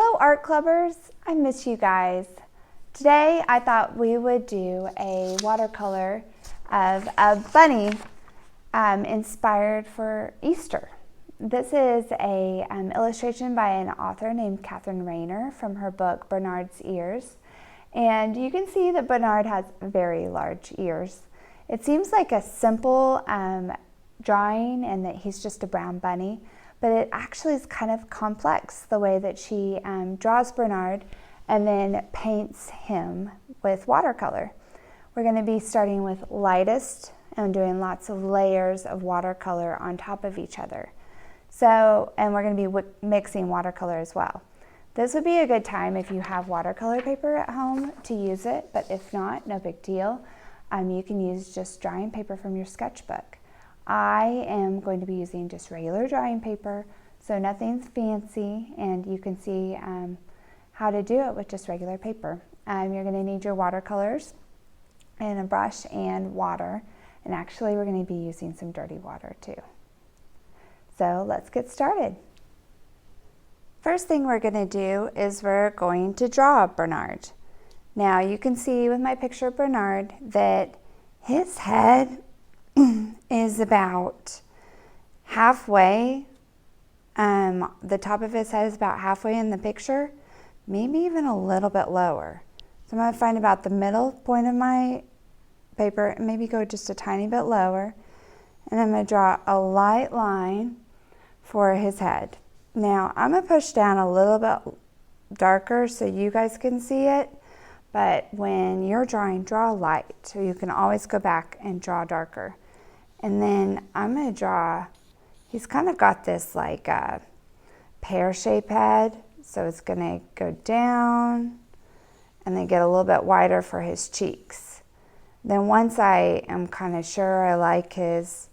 Hello art clubbers, I miss you guys. Today I thought we would do a watercolor of a bunny inspired for Easter. This is a illustration by an author named Catherine Rayner from her book Bernard's Ears. And you can see that Bernard has very large ears. It seems like a simple drawing and that he's just a brown bunny, but it actually is kind of complex the way that she draws Bernard and then paints him with watercolor. We're going to be starting with lightest and doing lots of layers of watercolor on top of each other. And we're going to be mixing watercolor as well. This would be a good time if you have watercolor paper at home to use it, but if not, no big deal. You can use just drawing paper from your sketchbook. I am going to be using just regular drawing paper, so nothing's fancy, and you can see how to do it with just regular paper. You're going to need your watercolors and a brush and water, and actually we're going to be using some dirty water too. So let's get started. First thing we're going to do is we're going to draw Bernard. Now you can see with my picture of Bernard that his head is about halfway. The top of his head is about halfway in the picture, maybe even a little bit lower. So I'm going to find about the middle point of my paper and maybe go just a tiny bit lower. And I'm going to draw a light line for his head. Now I'm going to push down a little bit darker so you guys can see it, but when you're drawing, draw light, so you can always go back and draw darker. And then I'm going to draw, he's kind of got this like pear-shaped head, so it's going to go down and then get a little bit wider for his cheeks. Then once I am kind of sure I like his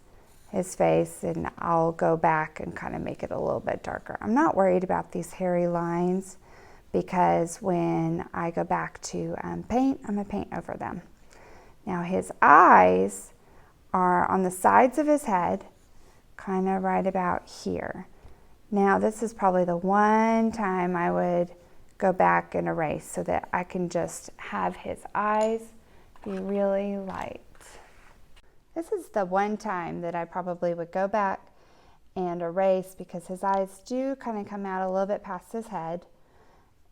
face, and I'll go back and kind of make it a little bit darker. I'm not worried about these hairy lines because when I go back to paint, I'm going to paint over them. Now his eyes are on the sides of his head, kind of right about here. Now this is probably the one time I would go back and erase so that I can just have his eyes be really light. This is the one time that I probably would go back and erase because his eyes do kind of come out a little bit past his head,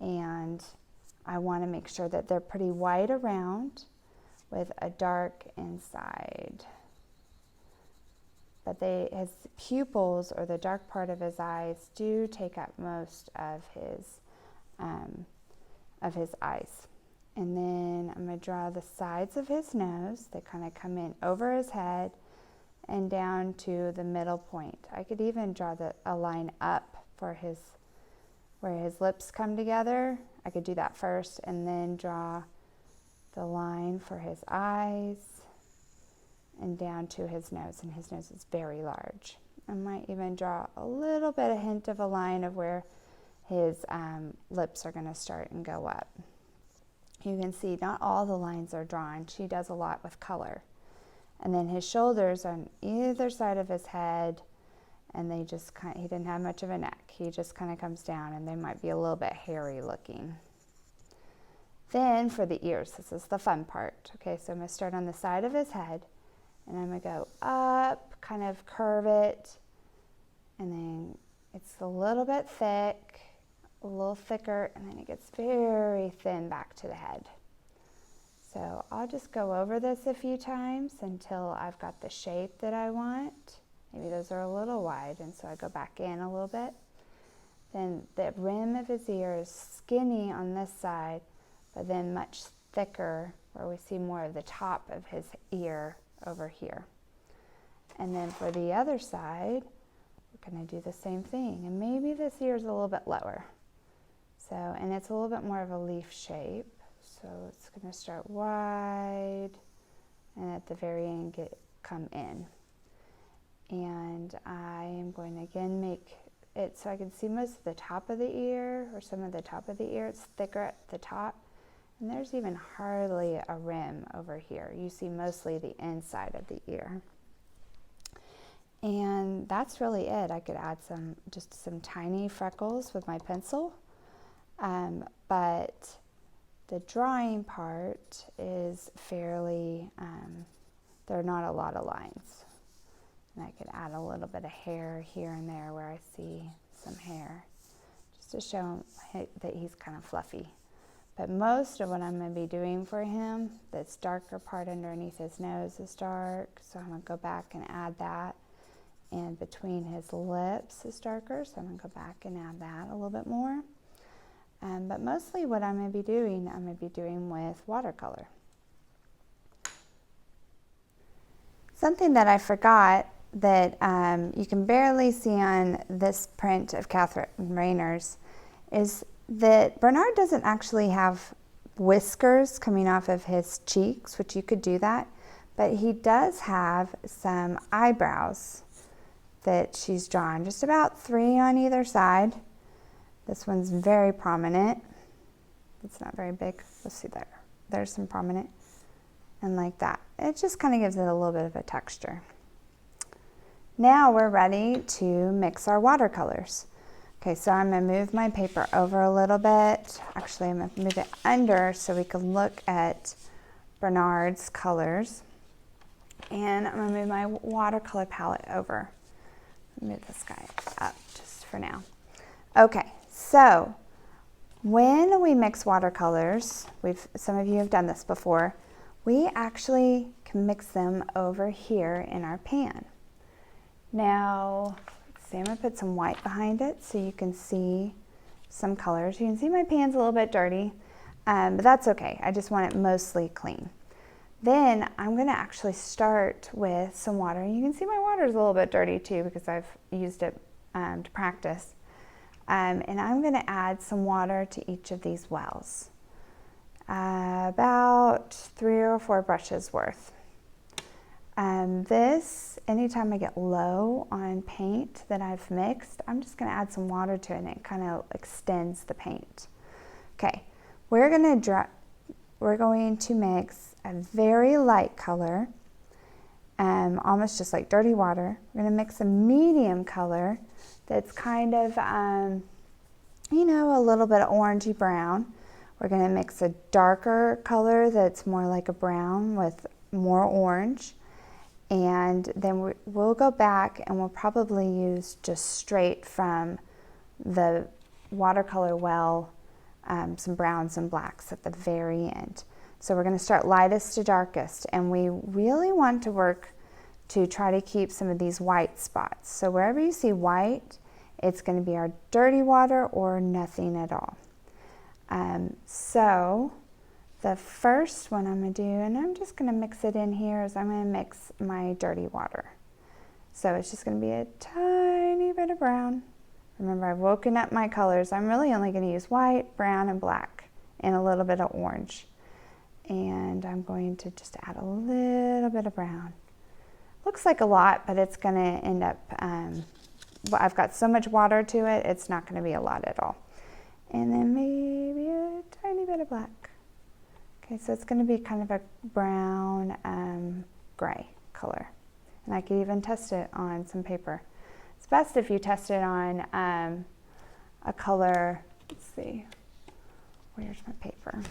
and I want to make sure that they're pretty white around with a dark inside. But his pupils, or the dark part of his eyes, do take up most of his eyes. And then I'm going to draw the sides of his nose. They kind of come in over his head and down to the middle point. I could even draw a line up for where his lips come together. I could do that first and then draw the line for his eyes and down to his nose, and his nose is very large. I might even draw a little bit, a hint of a line of where his lips are going to start and go up. You can see not all the lines are drawn. She does a lot with color. And then his shoulders on either side of his head, and he didn't have much of a neck. He just kind of comes down, and they might be a little bit hairy looking. Then for the ears, this is the fun part. Okay, so I'm going to start on the side of his head, and I'm going to go up, kind of curve it, and then it's a little bit thick, a little thicker, and then it gets very thin back to the head. So I'll just go over this a few times until I've got the shape that I want. Maybe those are a little wide, and so I go back in a little bit. Then the rim of his ear is skinny on this side, but then much thicker where we see more of the top of his ear over here. And then for the other side, we're going to do the same thing. And maybe this ear is a little bit lower. So, and it's a little bit more of a leaf shape. So it's going to start wide and at the very end come in. And I am going to again make it so I can see most of the top of the ear, or some of the top of the ear. It's thicker at the top. And there's even hardly a rim over here. You see mostly the inside of the ear. And that's really it. I could add just some tiny freckles with my pencil. But the drawing part is fairly, there are not a lot of lines. And I could add a little bit of hair here and there where I see some hair, just to show him that he's kind of fluffy. But most of what I'm going to be doing for him, this darker part underneath his nose is dark, so I'm going to go back and add that. And between his lips is darker, so I'm going to go back and add that a little bit more. But mostly what I'm going to be doing with watercolor. Something that I forgot that you can barely see on this print of Catherine Rayner's is that Bernard doesn't actually have whiskers coming off of his cheeks, which you could do that, but he does have some eyebrows that she's drawn, just about 3 on either side. This one's very prominent. It's not very big. Let's see there. There's some prominent. And like that. It just kind of gives it a little bit of a texture. Now we're ready to mix our watercolors. Okay, so I'm going to move my paper over a little bit. Actually, I'm going to move it under so we can look at Bernard's colors. And I'm going to move my watercolor palette over. Move this guy up just for now. Okay, so when we mix watercolors, some of you have done this before, we actually can mix them over here in our pan. Now, let's see, I'm going to put some white behind it so you can see some colors. You can see my pan's a little bit dirty, but that's okay. I just want it mostly clean. Then I'm going to actually start with some water. You can see my water is a little bit dirty too because I've used it to practice. And I'm going to add some water to each of these wells. About 3 or 4 brushes worth. Anytime I get low on paint that I've mixed, I'm just going to add some water to it and it kind of extends the paint. Okay, we're going to mix a very light color, almost just like dirty water. We're going to mix a medium color that's kind of, a little bit of orangey brown. We're going to mix a darker color that's more like a brown with more orange. And then we'll go back and we'll probably use just straight from the watercolor well, some browns and blacks at the very end. So we're going to start lightest to darkest, and we really want to work to try to keep some of these white spots. So wherever you see white, it's going to be our dirty water or nothing at all. So the first one I'm going to do, and I'm just going to mix it in here, is I'm going to mix my dirty water. So it's just going to be a tiny bit of brown. Remember, I've woken up my colors. I'm really only going to use white, brown, and black, and a little bit of orange. And I'm going to just add a little bit of brown. Looks like a lot, but it's going to end up, I've got so much water to it, it's not going to be a lot at all. And then maybe a tiny bit of black. Okay, so it's going to be kind of a brown gray color. And I could even test it on some paper. It's best if you test it on a color, let's see, where's my paper?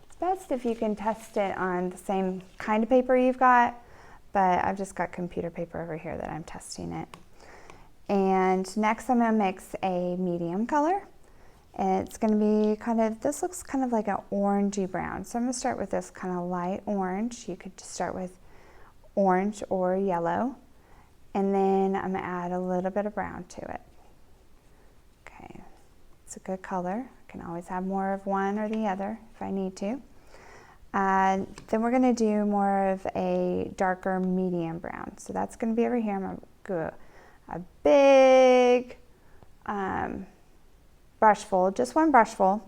It's best if you can test it on the same kind of paper you've got, but I've just got computer paper over here that I'm testing it. And next I'm going to mix a medium color. And it's going to be kind of, this looks kind of like an orangey brown. So I'm going to start with this kind of light orange. You could just start with orange or yellow. And then I'm going to add a little bit of brown to it. Okay, it's a good color. I can always have more of one or the other if I need to. Then we're going to do more of a darker medium brown. So that's going to be over here. I'm going to go a big brush full, just one brush full,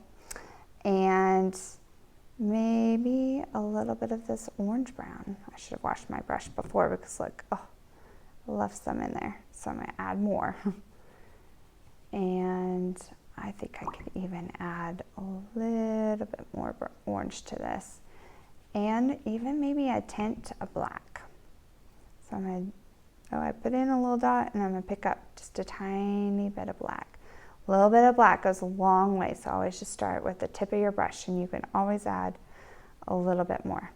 and maybe a little bit of this orange brown. I should have washed my brush before because look, oh, I left some in there. So I'm going to add more. And I think I could even add a little bit more orange to this. And even maybe a tint of black. So I'm going to So I put in a little dot and I'm gonna pick up just a tiny bit of black. A little bit of black goes a long way, so always just start with the tip of your brush and you can always add a little bit more.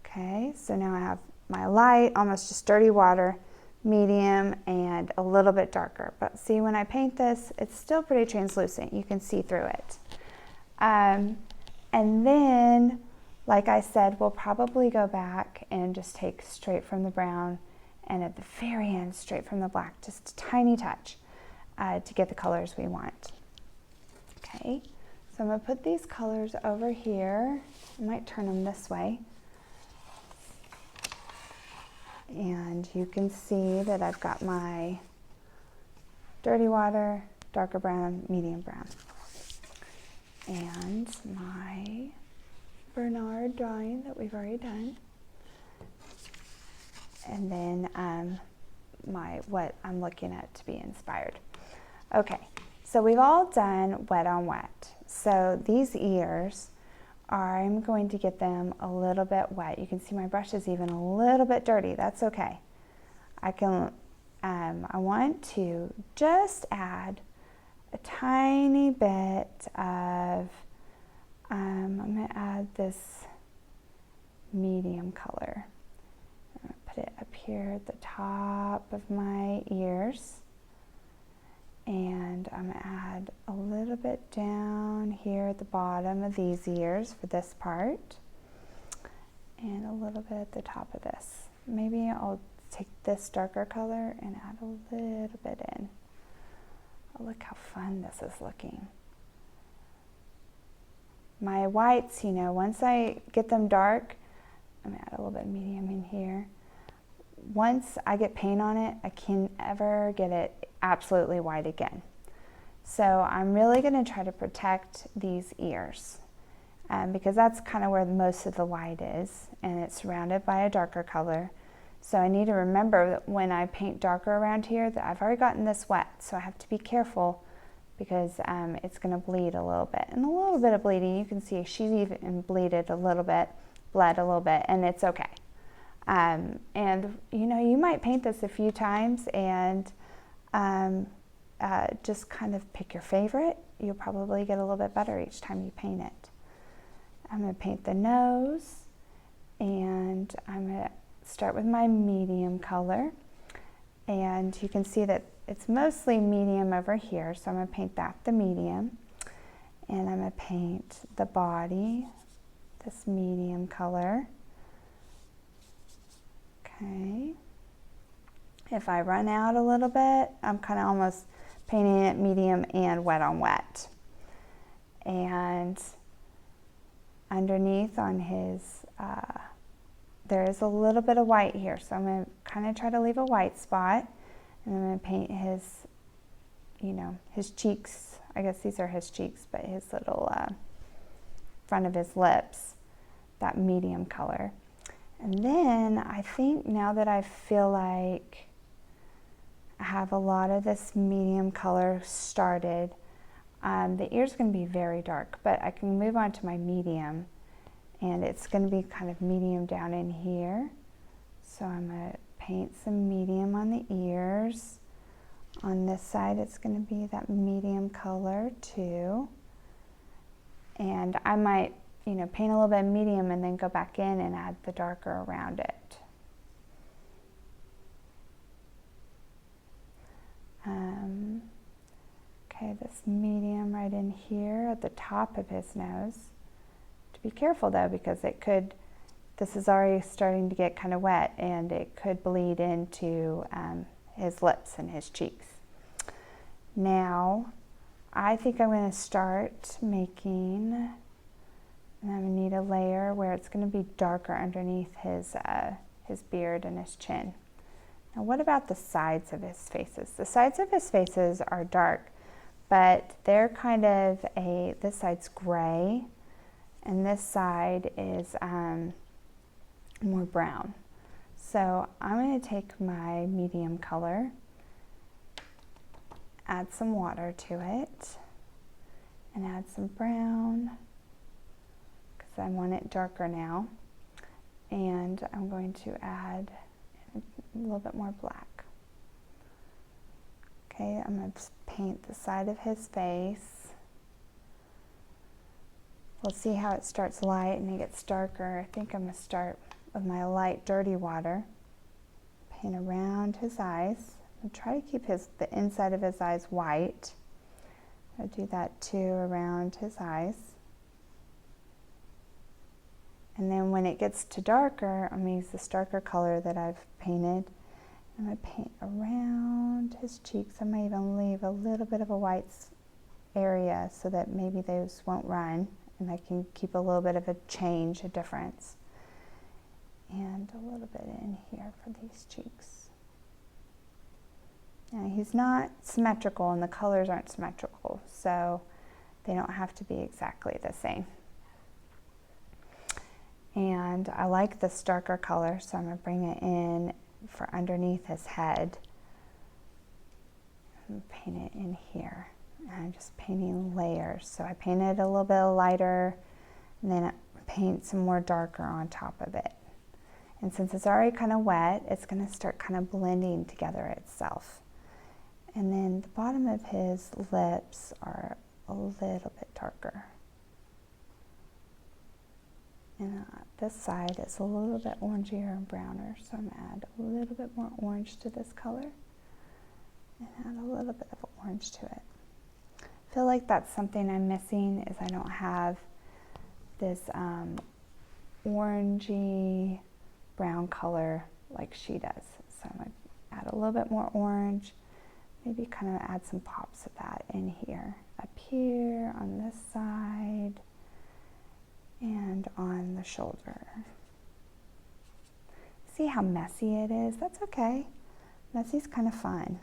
Okay, so now I have my light, almost just dirty water, medium, and a little bit darker. But see, when I paint this, it's still pretty translucent. You can see through it. And then, like I said, we'll probably go back and just take straight from the brown and at the very end, straight from the black, just a tiny touch to get the colors we want. Okay, so I'm gonna put these colors over here. I might turn them this way. And you can see that I've got my dirty water, darker brown, medium brown, and my Bernard drawing that we've already done, and then what I'm looking at to be inspired. Okay, so we've all done wet on wet. So these ears, I'm going to get them a little bit wet. You can see my brush is even a little bit dirty. That's okay. I want to just add a tiny bit of, I'm going to add this medium color. I'm going to put it up here at the top of my ears. And I'm going to add a little bit down here at the bottom of these ears for this part. And a little bit at the top of this. Maybe I'll take this darker color and add a little bit in. Oh, look how fun this is looking. My whites, you know, once I get them dark, I'm going to add a little bit of medium in here. Once I get paint on it, I can't ever get it absolutely white again. So I'm really going to try to protect these ears because that's kind of where most of the white is, and it's surrounded by a darker color. So I need to remember that when I paint darker around here that I've already gotten this wet, so I have to be careful because it's going to bleed a little bit. And a little bit of bleeding, you can see she's even bled a little bit, and it's okay. And you know, you might paint this a few times and just kind of pick your favorite. You'll probably get a little bit better each time you paint it. I'm going to paint the nose, and I'm going to start with my medium color. And you can see that it's mostly medium over here, so I'm going to paint that the medium. And I'm going to paint the body, this medium color. Okay. If I run out a little bit, I'm kind of almost painting it medium and wet on wet. And underneath on his, there is a little bit of white here, so I'm going to kind of try to leave a white spot. And I'm going to paint his, you know, his cheeks. I guess these are his cheeks, but his little front of his lips, that medium color. And then I think now that I feel like I have a lot of this medium color started, the ear's going to be very dark, but I can move on to my medium, and it's going to be kind of medium down in here. So I'm going to paint some medium on the ears. On this side, it's going to be that medium color too. And I might, you know, paint a little bit of medium and then go back in and add the darker around it. Okay, this medium right in here at the top of his nose. To be careful though, because it could, this is already starting to get kind of wet and it could bleed into his lips and his cheeks. Now, I think I'm going to start making, and I'm going to need a layer where it's going to be darker underneath his beard and his chin. Now what about the sides of his faces? The sides of his faces are dark, but they're kind of this side's gray, and this side is more brown. So I'm going to take my medium color, add some water to it, and add some brown, because I want it darker now. And I'm going to add a little bit more black. Okay, I'm going to paint the side of his face. We'll see how it starts light and it gets darker. I think I'm going to start with my light dirty water. Paint around his eyes. And try to keep the inside of his eyes white. I'll do that too around his eyes. And then when it gets to darker, I'm going to use this darker color that I've painted. I'm going to paint around his cheeks. I might even leave a little bit of a white area so that maybe those won't run, and I can keep a little bit of a change, a difference. And a little bit in here for these cheeks. Now he's not symmetrical and the colors aren't symmetrical, so they don't have to be exactly the same. And I like this darker color, so I'm going to bring it in for underneath his head. And paint it in here. And I'm just painting layers. So I painted a little bit lighter, and then I paint some more darker on top of it. And since it's already kind of wet, it's going to start kind of blending together itself. And then the bottom of his lips are a little bit darker. And this side is a little bit orangier and browner, so I'm going to add a little bit more orange to this color and add a little bit of orange to it. I feel like that's something I'm missing, is I don't have this orangey brown color like she does. So I'm going to add a little bit more orange, maybe kind of add some pops of that in here, up here on this side, and on the shoulder. See how messy it is? That's okay. Messy's kind of fun.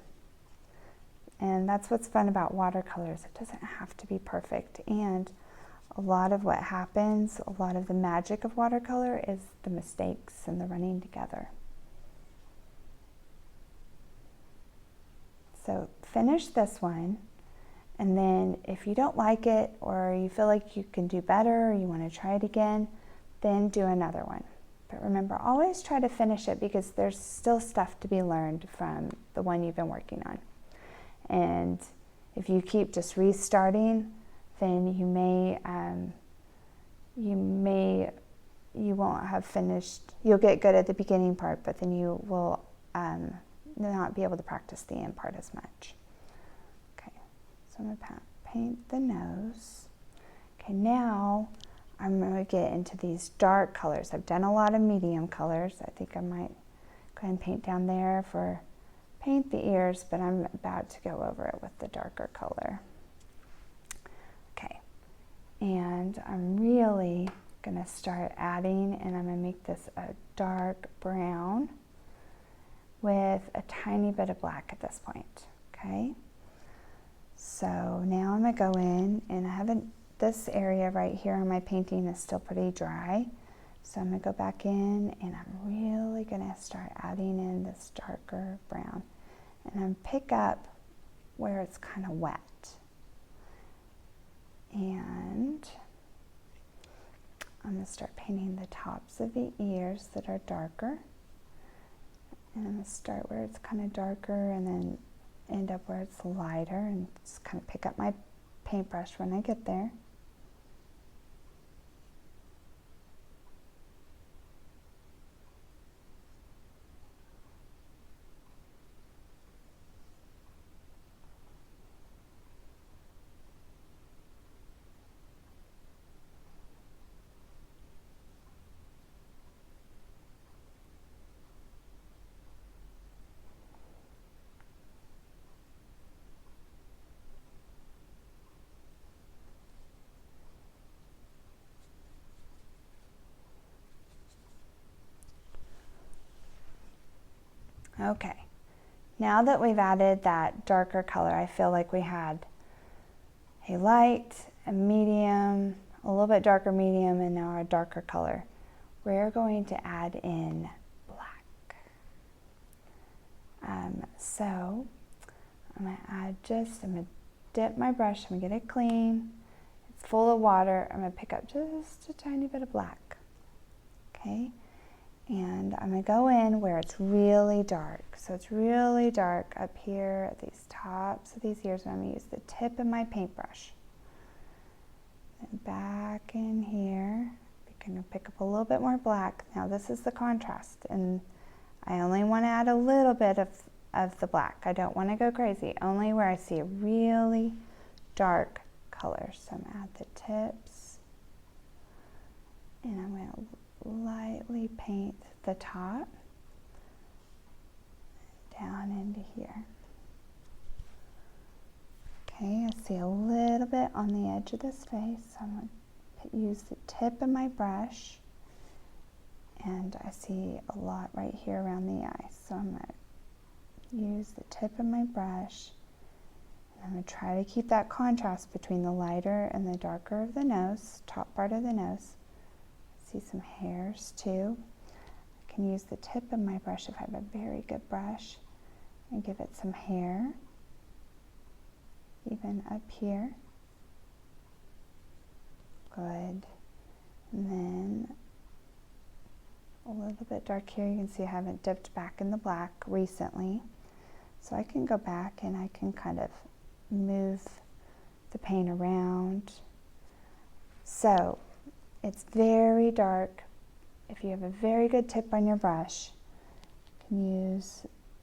And that's what's fun about watercolors. It doesn't have to be perfect. And a lot of what happens, a lot of the magic of watercolor is the mistakes and the running together. So finish this one. And then if you don't like it, or you feel like you can do better, or you want to try it again, then do another one. But remember, always try to finish it, because there's still stuff to be learned from the one you've been working on. And if you keep just restarting, then you won't have finished. You'll get good at the beginning part, but then you will not be able to practice the end part as much. I'm going to paint the nose. Okay, now I'm going to get into these dark colors. I've done a lot of medium colors. I think I might go ahead and paint down there for paint the ears, but I'm about to go over it with the darker color. Okay, and I'm really going to start adding, and I'm going to make this a dark brown with a tiny bit of black at this point. Okay. So now I'm going to go in, and I haven't, this area right here on my painting is still pretty dry. So I'm going to go back in, and I'm really going to start adding in this darker brown. And I'm pick up where it's kind of wet. And I'm going to start painting the tops of the ears that are darker. And I'm going to start where it's kind of darker, and then end up where it's lighter, and just kind of pick up my paintbrush when I get there. Okay, now that we've added that darker color, I feel like we had a light, a medium, a little bit darker medium, and now a darker color. We're going to add in black. So I'm going to add I'm going to dip my brush, I'm going to get it clean. It's full of water. I'm going to pick up just a tiny bit of black. Okay, And I'm going to go in where it's really dark. So it's really dark up here at these tops of these ears. And I'm going to use the tip of my paintbrush. And back in here, we're going to pick up a little bit more black. Now this is the contrast. And I only want to add a little bit of the black. I don't want to go crazy. Only where I see a really dark color. So I'm going to add the tips. And I'm going to lightly paint the top down into here. Okay, I see a little bit on the edge of this face, so I'm going to use the tip of my brush, and I see a lot right here around the eye, so I'm going to use the tip of my brush, and I'm going to try to keep that contrast between the lighter and the darker of the nose, top part of the nose. See some hairs too. I can use the tip of my brush if I have a very good brush and give it some hair, even up here. Good. And then a little bit dark here. You can see I haven't dipped back in the black recently. So I can go back and I can kind of move the paint around. So it's very dark. If you have a very good tip on your brush, you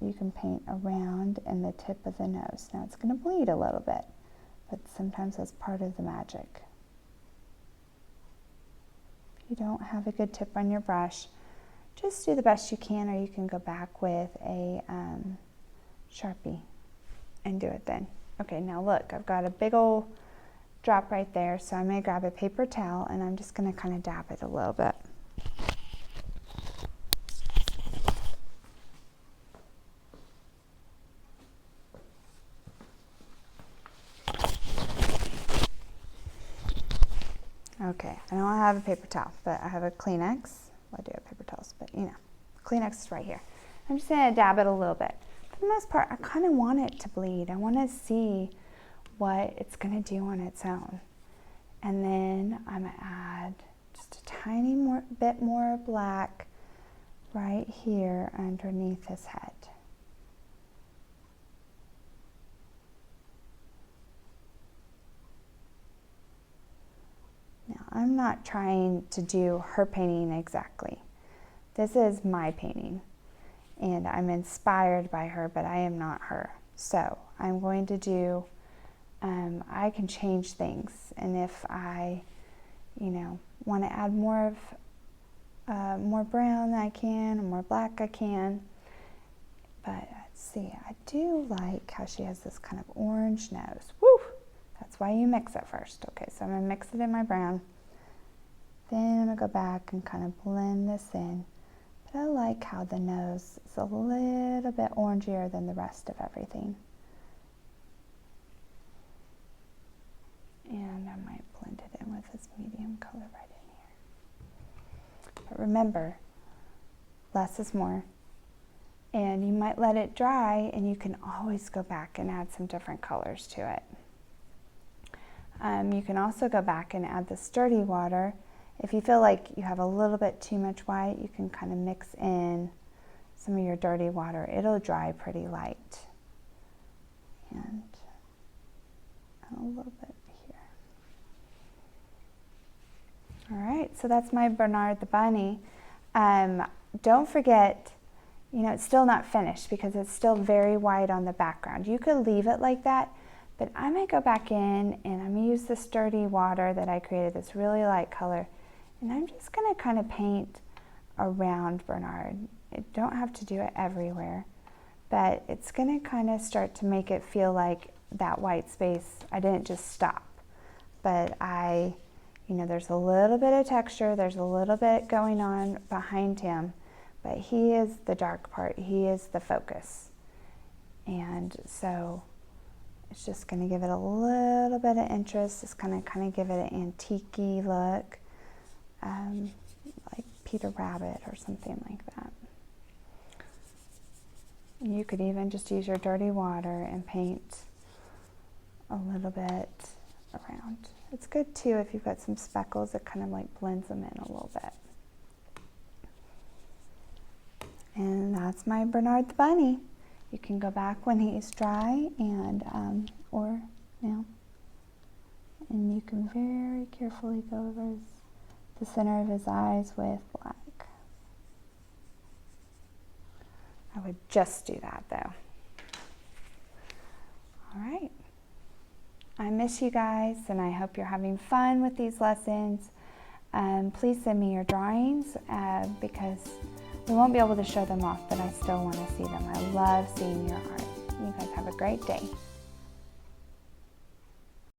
can paint around in the tip of the nose. Now it's going to bleed a little bit, but sometimes that's part of the magic. If you don't have a good tip on your brush, just do the best you can, or you can go back with a Sharpie and do it then. Okay, now look, I've got a big old drop right there, so I'm going to grab a paper towel and I'm just going to kind of dab it a little bit. Okay, I don't have a paper towel, but I have a Kleenex. Well, I do have paper towels, but you know, Kleenex is right here. I'm just going to dab it a little bit. For the most part, I kind of want it to bleed. I want to see what it's going to do on its own. And then I'm going to add just a tiny bit more black right here underneath his head. Now, I'm not trying to do her painting exactly. This is my painting, and I'm inspired by her, but I am not her. So I'm going to do, I can change things, and if I, want to add more brown I can, or more black I can. But let's see, I do like how she has this kind of orange nose. Woo! That's why you mix it first. Okay, so I'm going to mix it in my brown. Then I'm going to go back and kind of blend this in. But I like how the nose is a little bit orangier than the rest of everything. And I might blend it in with this medium color right in here. But remember, less is more. And you might let it dry, and you can always go back and add some different colors to it. You can also go back and add the sturdy water. If you feel like you have a little bit too much white, you can kind of mix in some of your dirty water. It'll dry pretty light. And a little bit here. All right, so that's my Bernard the Bunny. Don't forget, it's still not finished because it's still very white on the background. You could leave it like that, but I might go back in and I'm gonna use the sturdy water that I created, this really light color, and I'm just gonna kind of paint around Bernard. You don't have to do it everywhere, but it's gonna kind of start to make it feel like that white space. I didn't just stop, but there's a little bit of texture, there's a little bit going on behind him, but he is the dark part, he is the focus. And so it's just going to give it a little bit of interest. It's going to kind of give it an antique-y look, like Peter Rabbit or something like that. You could even just use your dirty water and paint a little bit around. It's good too if you've got some speckles, it kind of like blends them in a little bit. And that's my Bernard the Bunny. You can go back when he's dry and, or now. And you can very carefully go over the center of his eyes with black. I would just do that though. All right. I miss you guys and I hope you're having fun with these lessons. Please send me your drawings because we won't be able to show them off, but I still want to see them. I love seeing your art. You guys have a great day.